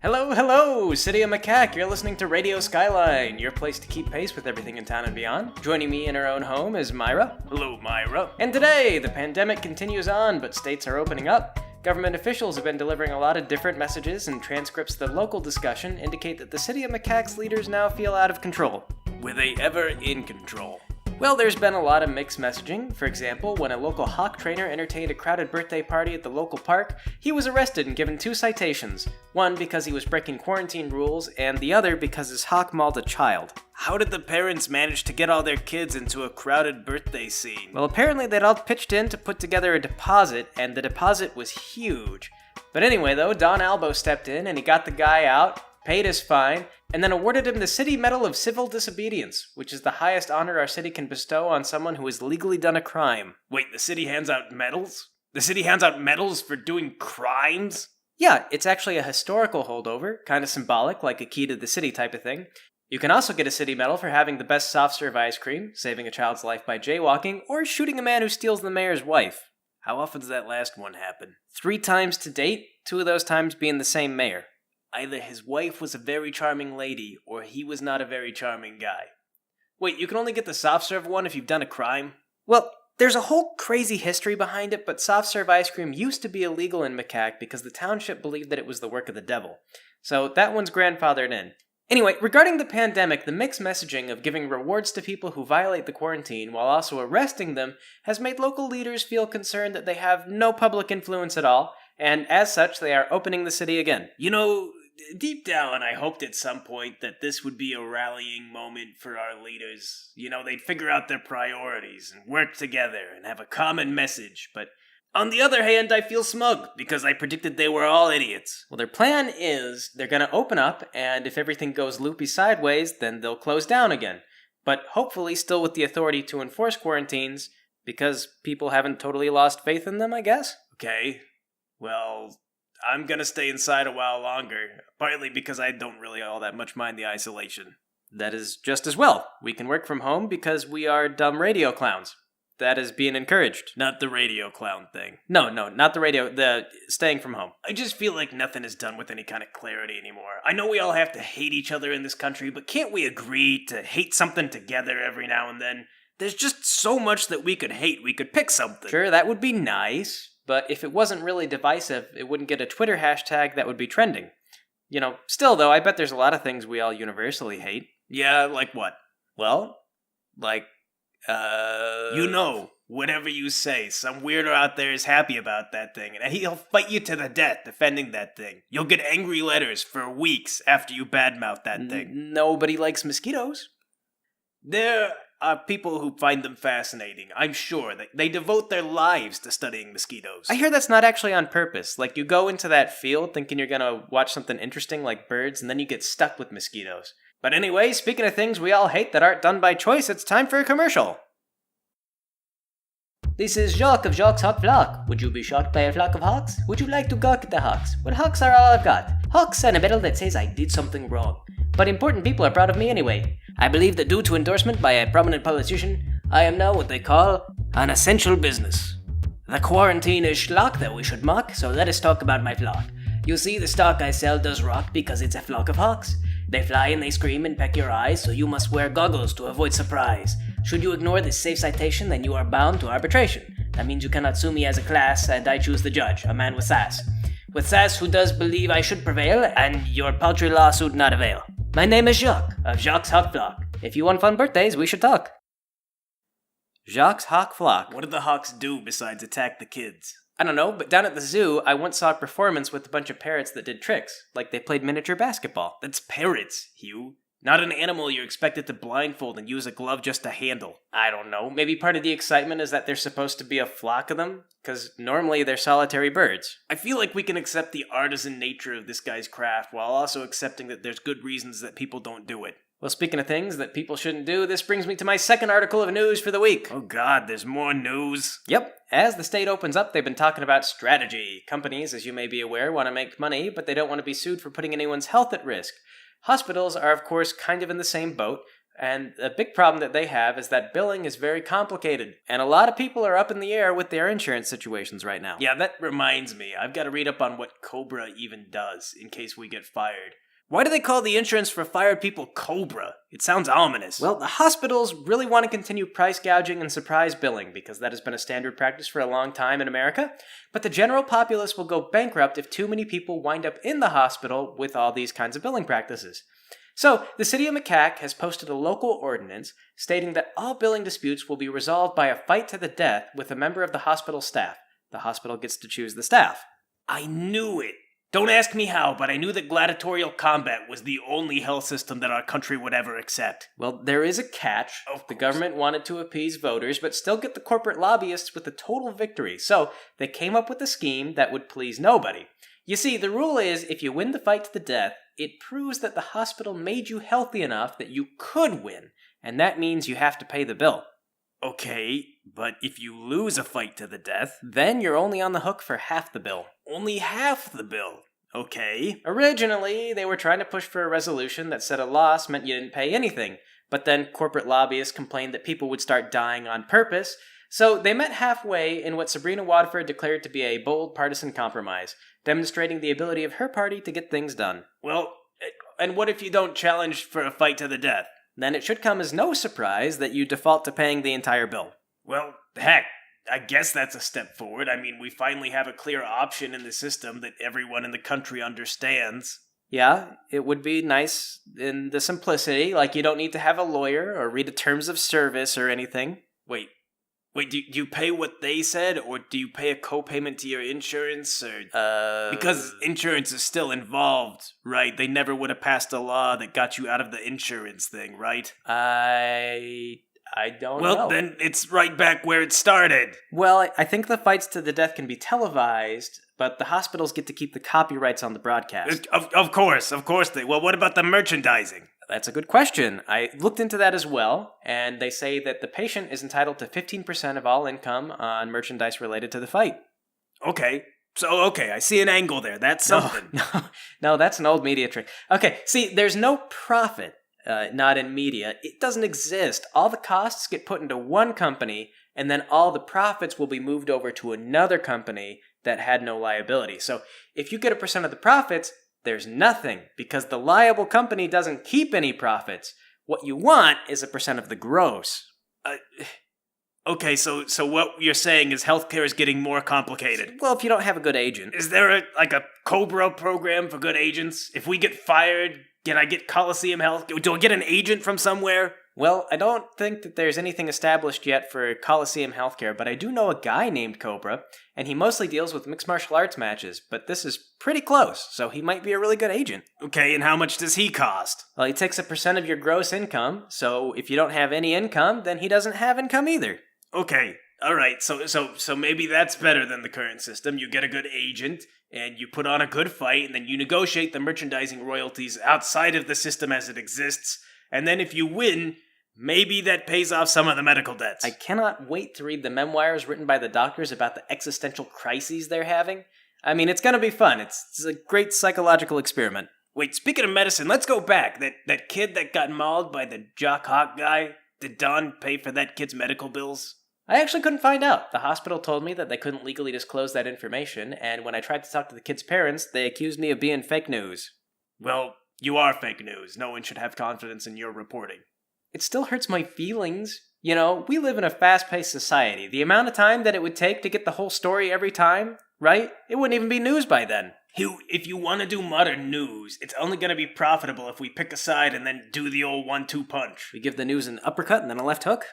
Hello, hello, City of Macaque. You're listening to Radio Skyline, your place to keep pace with everything in town and beyond. Joining me in her own home is Myra. Hello, Myra. And today, the pandemic continues on, but states are opening up. Government officials have been delivering a lot of different messages, and transcripts of the local discussion indicate that the City of Macaque's leaders now feel out of control. Were they ever in control? Well, there's been a lot of mixed messaging. For example, when a local hawk trainer entertained a crowded birthday party at the local park, he was arrested and given 2 citations. One because he was breaking quarantine rules, and the other because his hawk mauled a child. How did the parents manage to get all their kids into a crowded birthday scene? Well, apparently they'd all pitched in to put together a deposit, and the deposit was huge. But anyway, though, Don Albo stepped in and he got the guy out, paid his fine, and then awarded him the City Medal of Civil Disobedience, which is the highest honor our city can bestow on someone who has legally done a crime. Wait, the city hands out medals? The city hands out medals for doing crimes? Yeah, it's actually a historical holdover, kind of symbolic, like a key to the city type of thing. You can also get a city medal for having the best soft serve ice cream, saving a child's life by jaywalking, or shooting a man who steals the mayor's wife. How often does that last one happen? 3 times to date, 2 of those times being the same mayor. Either his wife was a very charming lady, or he was not a very charming guy. Wait, you can only get the soft serve one if you've done a crime? Well, there's a whole crazy history behind it, but soft serve ice cream used to be illegal in Macaque because the township believed that it was the work of the devil. So that one's grandfathered in. Anyway, regarding the pandemic, the mixed messaging of giving rewards to people who violate the quarantine while also arresting them has made local leaders feel concerned that they have no public influence at all, and as such, they are opening the city again. You know, deep down, I hoped at some point that this would be a rallying moment for our leaders. You know, they'd figure out their priorities and work together and have a common message. But on the other hand, I feel smug because I predicted they were all idiots. Well, their plan is they're going to open up, and if everything goes loopy sideways, then they'll close down again. But hopefully still with the authority to enforce quarantines, because people haven't totally lost faith in them, I guess? Okay, well, I'm gonna stay inside a while longer, partly because I don't really all that much mind the isolation. That is just as well. We can work from home because we are dumb radio clowns. That is being encouraged. Not the radio clown thing. No, not the staying from home. I just feel like nothing is done with any kind of clarity anymore. I know we all have to hate each other in this country, but can't we agree to hate something together every now and then? There's just so much that we could hate, we could pick something. Sure, that would be nice, but if it wasn't really divisive, it wouldn't get a Twitter hashtag that would be trending. You know, still though, I bet there's a lot of things we all universally hate. Yeah, like what? Well, like, You know, whatever you say, some weirdo out there is happy about that thing, and he'll fight you to the death defending that thing. You'll get angry letters for weeks after you badmouth that thing. Nobody likes mosquitoes. There are people who find them fascinating, I'm sure. They devote their lives to studying mosquitoes. I hear that's not actually on purpose. Like, you go into that field thinking you're gonna watch something interesting like birds, and then you get stuck with mosquitoes. But anyway, speaking of things we all hate that aren't done by choice, it's time for a commercial. This is Jacques of Jacques' Hawk Flock. Would you be shocked by a flock of hawks? Would you like to gawk at the hawks? Well, hawks are all I've got. Hawks and a medal that says I did something wrong. But important people are proud of me anyway. I believe that due to endorsement by a prominent politician, I am now what they call an essential business. The quarantine is schlock that we should mock, so let us talk about my flock. You see, the stock I sell does rock because it's a flock of hawks. They fly and they scream and peck your eyes, so you must wear goggles to avoid surprise. Should you ignore this safe citation, then you are bound to arbitration. That means you cannot sue me as a class, and I choose the judge, a man with sass. With sass who does believe I should prevail, and your paltry lawsuit not avail. My name is Jacques, of Jacques' Hawk Flock. If you want fun birthdays, we should talk. Jacques' Hawk Flock. What did the hawks do besides attack the kids? I don't know, but down at the zoo, I once saw a performance with a bunch of parrots that did tricks, like they played miniature basketball. That's parrots, Hugh. Not an animal you're expected to blindfold and use a glove just to handle. I don't know, maybe part of the excitement is that there's supposed to be a flock of them, because normally they're solitary birds. I feel like we can accept the artisan nature of this guy's craft while also accepting that there's good reasons that people don't do it. Well, speaking of things that people shouldn't do, this brings me to my second article of news for the week. Oh god, there's more news? Yep. As the state opens up, they've been talking about strategy. Companies, as you may be aware, want to make money, but they don't want to be sued for putting anyone's health at risk. Hospitals are, of course, kind of in the same boat. And a big problem that they have is that billing is very complicated, and a lot of people are up in the air with their insurance situations right now. Yeah, that reminds me. I've got to read up on what Cobra even does in case we get fired. Why do they call the insurance for fired people Cobra? It sounds ominous. Well, the hospitals really want to continue price gouging and surprise billing because that has been a standard practice for a long time in America. But the general populace will go bankrupt if too many people wind up in the hospital with all these kinds of billing practices. So, the city of Macaque has posted a local ordinance stating that all billing disputes will be resolved by a fight to the death with a member of the hospital staff. The hospital gets to choose the staff. I knew it. Don't ask me how, but I knew that gladiatorial combat was the only health system that our country would ever accept. Well, there is a catch. The government wanted to appease voters, but still get the corporate lobbyists with a total victory. So, they came up with a scheme that would please nobody. You see, the rule is if you win the fight to the death, it proves that the hospital made you healthy enough that you could win, and that means you have to pay the bill. Okay, but if you lose a fight to the death, then you're only on the hook for half the bill. Only half the bill. Okay. Originally, they were trying to push for a resolution that said a loss meant you didn't pay anything, but then corporate lobbyists complained that people would start dying on purpose, so they met halfway in what Sabrina Wadford declared to be a bold partisan compromise, demonstrating the ability of her party to get things done. Well, and what if you don't challenge for a fight to the death? Then it should come as no surprise that you default to paying the entire bill. Well, heck, I guess that's a step forward. I mean, we finally have a clear option in the system that everyone in the country understands. Yeah, it would be nice in the simplicity, like you don't need to have a lawyer or read the terms of service or anything. Wait, do you pay what they said, or do you pay a co-payment to your insurance, or... Because insurance is still involved, right? They never would have passed a law that got you out of the insurance thing, right? I don't know. Well, then it's right back where it started. Well, I think the fights to the death can be televised, but the hospitals get to keep the copyrights on the broadcast. Of course they... Well, what about the merchandising? That's a good question. I looked into that as well, and they say that the patient is entitled to 15% of all income on merchandise related to the fight. Okay, I see an angle there. That's something. No, that's an old media trick. Okay, see, there's no profit, not in media. It doesn't exist. All the costs get put into one company, and then all the profits will be moved over to another company that had no liability. So if you get a percent of the profits, there's nothing, because the liable company doesn't keep any profits. What you want is a percent of the gross. Okay, so what you're saying is healthcare is getting more complicated. Well, if you don't have a good agent. Is there a Cobra program for good agents? If we get fired, can I get Coliseum Health? Do I get an agent from somewhere? Well, I don't think that there's anything established yet for Coliseum Healthcare, but I do know a guy named Cobra, and he mostly deals with mixed martial arts matches, but this is pretty close, so he might be a really good agent. Okay, and how much does he cost? Well, he takes a percent of your gross income, so if you don't have any income, then he doesn't have income either. Okay, alright, so maybe that's better than the current system. You get a good agent, and you put on a good fight, and then you negotiate the merchandising royalties outside of the system as it exists, and then if you win, maybe that pays off some of the medical debts. I cannot wait to read the memoirs written by the doctors about the existential crises they're having. I mean, it's gonna be fun. It's a great psychological experiment. Wait, speaking of medicine, let's go back. That kid that got mauled by the Jacques guy, did Don pay for that kid's medical bills? I actually couldn't find out. The hospital told me that they couldn't legally disclose that information, and when I tried to talk to the kid's parents, they accused me of being fake news. Well, you are fake news. No one should have confidence in your reporting. It still hurts my feelings. You know, we live in a fast-paced society. The amount of time that it would take to get the whole story every time, right? It wouldn't even be news by then. Hugh, if you want to do modern news, it's only going to be profitable if we pick a side and then do the old 1-2 punch. We give the news an uppercut and then a left hook?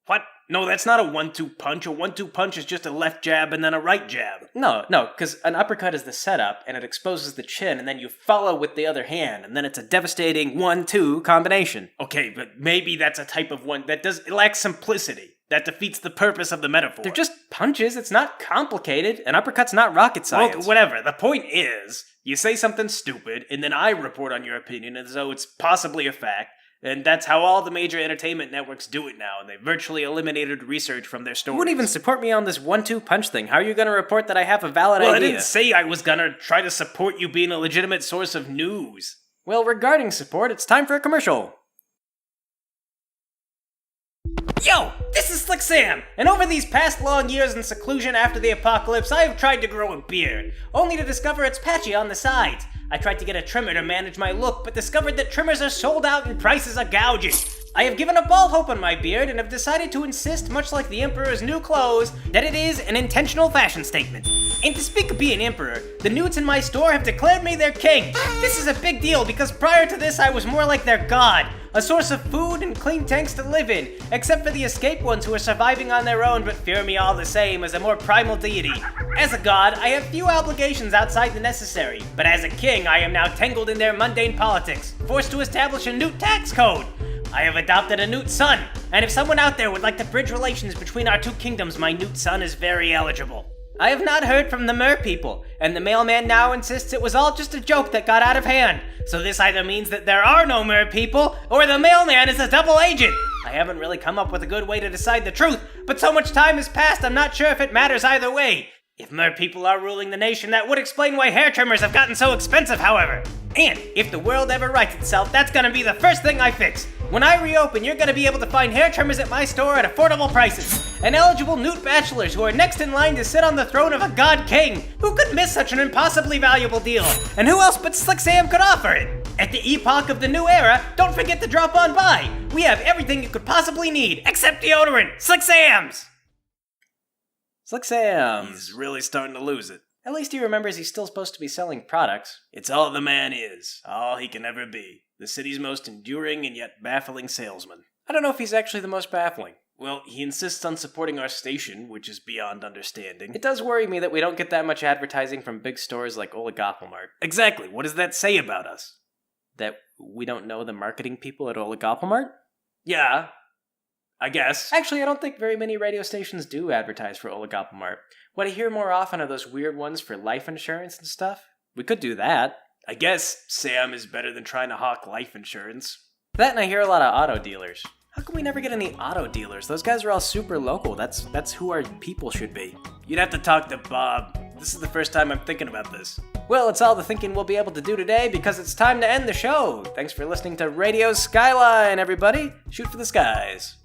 What? No, that's not a 1-2 punch. A 1-2 punch is just a left jab and then a right jab. No, because an uppercut is the setup, and it exposes the chin, and then you follow with the other hand, and then it's a devastating 1-2 combination. Okay, but maybe that's a type of one that it lacks simplicity. That defeats the purpose of the metaphor. They're just punches. It's not complicated. An uppercut's not rocket science. Well, whatever. The point is, you say something stupid, and then I report on your opinion as though it's possibly a fact. And that's how all the major entertainment networks do it now, and they virtually eliminated research from their stories. You wouldn't even support me on this 1-2 punch thing. How are you going to report that I have a valid idea? idea? I didn't say I was going to try to support you being a legitimate source of news. Well, regarding support, it's time for a commercial. Yo, this is Slick Sam, and over these past long years in seclusion after the apocalypse, I have tried to grow a beard, only to discover it's patchy on the sides. I tried to get a trimmer to manage my look, but discovered that trimmers are sold out and prices are gouging. I have given up all hope on my beard and have decided to insist, much like the Emperor's new clothes, that it is an intentional fashion statement. And to speak of being Emperor, the newts in my store have declared me their king. This is a big deal because prior to this I was more like their god, a source of food and clean tanks to live in, except for the escaped ones who are surviving on their own but fear me all the same as a more primal deity. As a god, I have few obligations outside the necessary, but as a king I am now tangled in their mundane politics, forced to establish a newt tax code. I have adopted a newt son, and if someone out there would like to bridge relations between our two kingdoms, my newt son is very eligible. I have not heard from the mer people, and the mailman now insists it was all just a joke that got out of hand. So this either means that there are no mer people, or the mailman is a double agent. I haven't really come up with a good way to decide the truth, but so much time has passed I'm not sure if it matters either way. If mer people are ruling the nation, that would explain why hair trimmers have gotten so expensive, however. And if the world ever rights itself, that's gonna be the first thing I fix. When I reopen, you're gonna be able to find hair trimmers at my store at affordable prices. And eligible newt bachelors who are next in line to sit on the throne of a god king. Who could miss such an impossibly valuable deal? And who else but Slick Sam could offer it? At the epoch of the new era, don't forget to drop on by. We have everything you could possibly need, except deodorant. Slick Sam's! Slick Sam. He's really starting to lose it. At least he remembers he's still supposed to be selling products. It's all the man is, all he can ever be. The city's most enduring and yet baffling salesman. I don't know if he's actually the most baffling. Well, he insists on supporting our station, which is beyond understanding. It does worry me that we don't get that much advertising from big stores like Oligopolmart. Exactly, what does that say about us? That we don't know the marketing people at Oligopolmart? Yeah, I guess. Actually, I don't think very many radio stations do advertise for Oligopolmart. What I hear more often are those weird ones for life insurance and stuff. We could do that. I guess Sam is better than trying to hawk life insurance. That, and I hear a lot of auto dealers. How come we never get any auto dealers? Those guys are all super local. That's who our people should be. You'd have to talk to Bob. This is the first time I'm thinking about this. Well, it's all the thinking we'll be able to do today because it's time to end the show. Thanks for listening to Radio Skyline, everybody. Shoot for the skies.